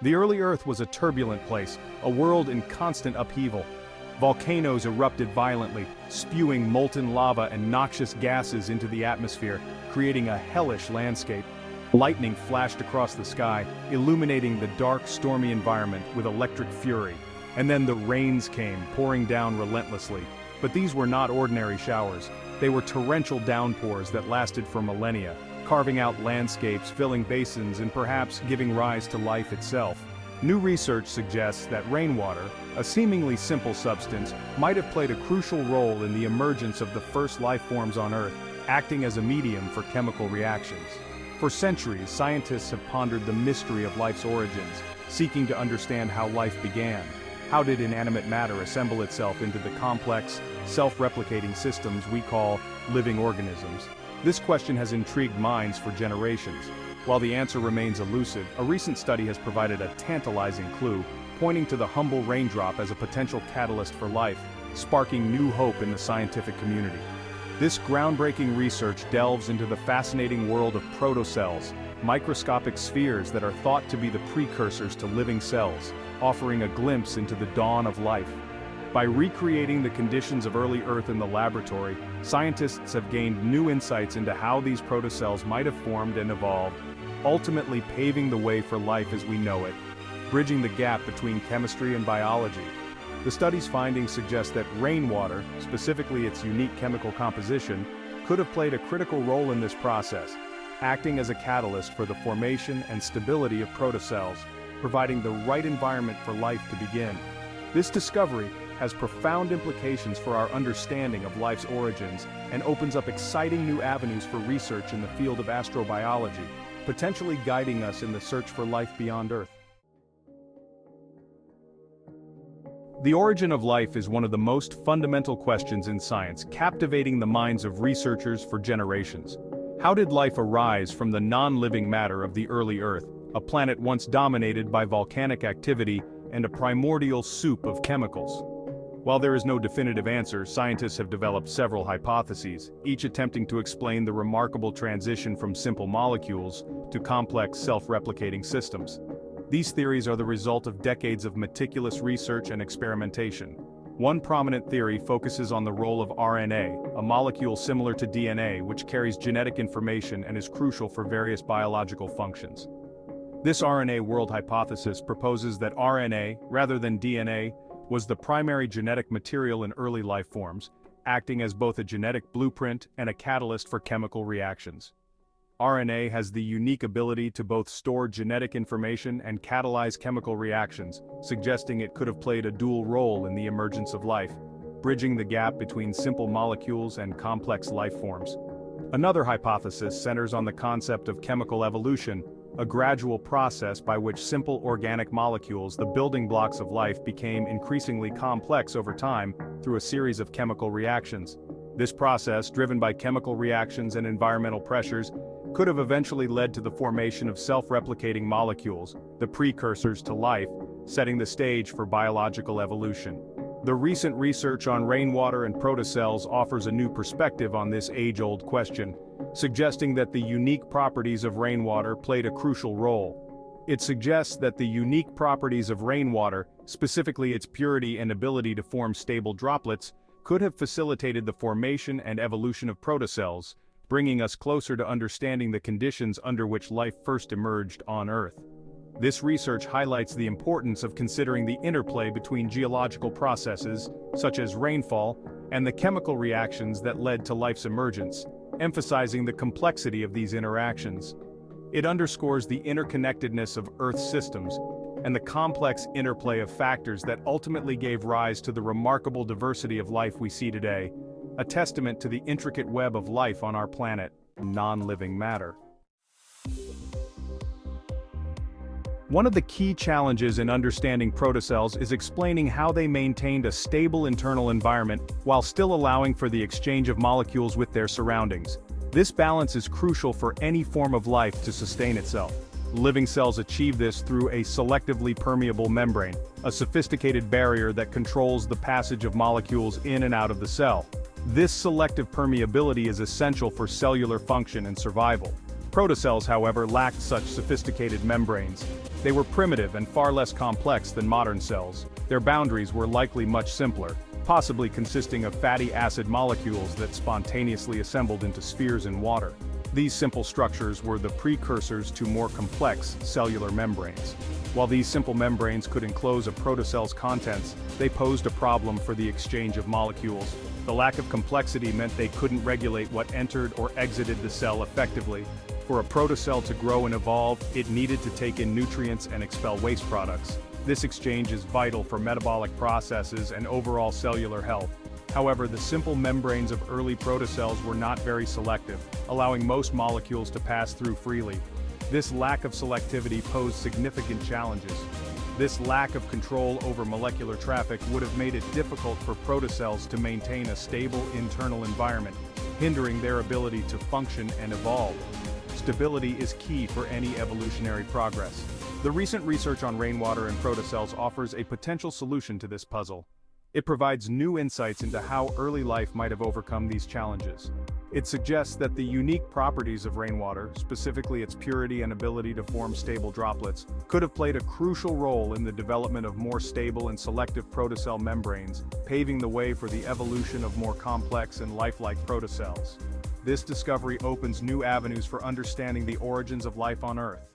The early Earth was a turbulent place, a world in constant upheaval. Volcanoes erupted violently, spewing molten lava and noxious gases into the atmosphere, creating a hellish landscape. Lightning flashed across the sky, illuminating the dark, stormy environment with electric fury. And then the rains came, pouring down relentlessly. But these were not ordinary showers. They were torrential downpours that lasted for millennia, carving out landscapes, filling basins, and perhaps giving rise to life itself. New research suggests that rainwater, a seemingly simple substance, might have played a crucial role in the emergence of the first life forms on Earth, acting as a medium for chemical reactions. For centuries, scientists have pondered the mystery of life's origins, seeking to understand how life began. How did inanimate matter assemble itself into the complex, self-replicating systems we call living organisms? This question has intrigued minds for generations. While the answer remains elusive, a recent study has provided a tantalizing clue, pointing to the humble raindrop as a potential catalyst for life, sparking new hope in the scientific community. This groundbreaking research delves into the fascinating world of protocells, microscopic spheres that are thought to be the precursors to living cells, offering a glimpse into the dawn of life. By recreating the conditions of early Earth in the laboratory, scientists have gained new insights into how these protocells might have formed and evolved, ultimately paving the way for life as we know it, bridging the gap between chemistry and biology. The study's findings suggest that rainwater, specifically its unique chemical composition, could have played a critical role in this process, acting as a catalyst for the formation and stability of protocells, providing the right environment for life to begin. This discovery has profound implications for our understanding of life's origins and opens up exciting new avenues for research in the field of astrobiology, potentially guiding us in the search for life beyond Earth. The origin of life is one of the most fundamental questions in science, captivating the minds of researchers for generations. How did life arise from the non-living matter of the early Earth, a planet once dominated by volcanic activity and a primordial soup of chemicals? While there is no definitive answer, scientists have developed several hypotheses, each attempting to explain the remarkable transition from simple molecules to complex self-replicating systems. These theories are the result of decades of meticulous research and experimentation. One prominent theory focuses on the role of RNA, a molecule similar to DNA which carries genetic information and is crucial for various biological functions. This RNA world hypothesis proposes that RNA, rather than DNA, was the primary genetic material in early life forms, acting as both a genetic blueprint and a catalyst for chemical reactions. RNA has the unique ability to both store genetic information and catalyze chemical reactions, suggesting it could have played a dual role in the emergence of life, bridging the gap between simple molecules and complex life forms. Another hypothesis centers on the concept of chemical evolution, a gradual process by which simple organic molecules, the building blocks of life, became increasingly complex over time through a series of chemical reactions. This process, driven by chemical reactions and environmental pressures, could have eventually led to the formation of self-replicating molecules, the precursors to life, setting the stage for biological evolution. The recent research on rainwater and protocells offers a new perspective on this age-old question, suggesting that the unique properties of rainwater played a crucial role. It suggests that the unique properties of rainwater, specifically its purity and ability to form stable droplets, could have facilitated the formation and evolution of protocells, bringing us closer to understanding the conditions under which life first emerged on Earth. This research highlights the importance of considering the interplay between geological processes, such as rainfall, and the chemical reactions that led to life's emergence, emphasizing the complexity of these interactions. It underscores the interconnectedness of Earth's systems and the complex interplay of factors that ultimately gave rise to the remarkable diversity of life we see today, a testament to the intricate web of life on our planet, non-living matter. One of the key challenges in understanding protocells is explaining how they maintained a stable internal environment while still allowing for the exchange of molecules with their surroundings. This balance is crucial for any form of life to sustain itself. Living cells achieve this through a selectively permeable membrane, a sophisticated barrier that controls the passage of molecules in and out of the cell. This selective permeability is essential for cellular function and survival. Protocells, however, lacked such sophisticated membranes. They were primitive and far less complex than modern cells. Their boundaries were likely much simpler, possibly consisting of fatty acid molecules that spontaneously assembled into spheres in water. These simple structures were the precursors to more complex cellular membranes. While these simple membranes could enclose a protocell's contents, they posed a problem for the exchange of molecules. The lack of complexity meant they couldn't regulate what entered or exited the cell effectively. For a protocell to grow and evolve, it needed to take in nutrients and expel waste products. This exchange is vital for metabolic processes and overall cellular health. However, the simple membranes of early protocells were not very selective, allowing most molecules to pass through freely. This lack of selectivity posed significant challenges. This lack of control over molecular traffic would have made it difficult for protocells to maintain a stable internal environment, hindering their ability to function and evolve. Stability is key for any evolutionary progress. The recent research on rainwater and protocells offers a potential solution to this puzzle. It provides new insights into how early life might have overcome these challenges. It suggests that the unique properties of rainwater, specifically its purity and ability to form stable droplets, could have played a crucial role in the development of more stable and selective protocell membranes, paving the way for the evolution of more complex and lifelike protocells. This discovery opens new avenues for understanding the origins of life on Earth.